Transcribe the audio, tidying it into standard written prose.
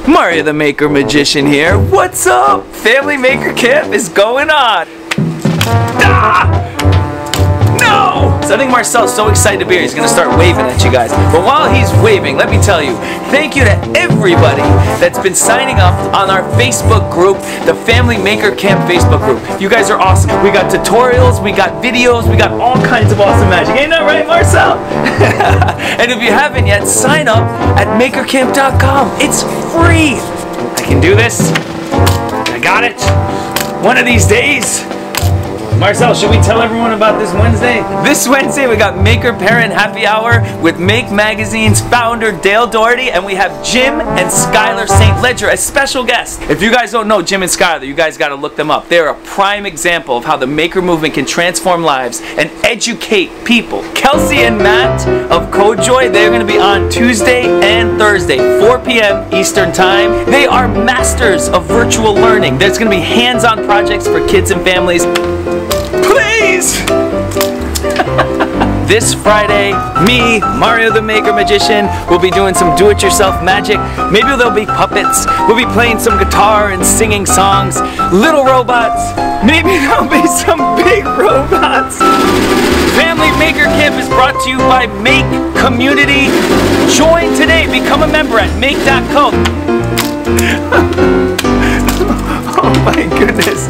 Mario the Maker Magician here. What's up? Family Maker Camp is going on. Ah! No! So I think Marcel's so excited to be here, he's going to start waving at you guys. But while he's waving, let me tell you, thank you to everybody that's been signing up on our Facebook group, the Family Maker Camp Facebook group. You guys are awesome. We got tutorials, we got videos, we got all kinds of awesome magic. Ain't that right, Marcel? And if you haven't yet, sign up at makercamp.com. It's free. I can do this. I got it. One of these days. Marcel, should we tell everyone about this Wednesday? This Wednesday we got Maker Parent Happy Hour with Make Magazine's founder Dale Doherty, and we have Jim and Skylar St. Ledger as special guests. If you guys don't know Jim and Skylar, you guys got to look them up. They're a prime example of how the Maker movement can transform lives and educate people. Kelsey and Matt of CodeJoy, they're going to be on Tuesday and Thursday, 4 p.m. Eastern Time. They are masters of virtual learning. There's going to be hands-on projects for kids and families. Please! This Friday, me, Mario the Maker Magician, will be doing some do-it-yourself magic. Maybe there'll be puppets. We'll be playing some guitar and singing songs. Little robots. Maybe there'll be some big robots. Family Maker Camp is brought to you by Make Community. Join today. Become a member at make.co. Oh my goodness.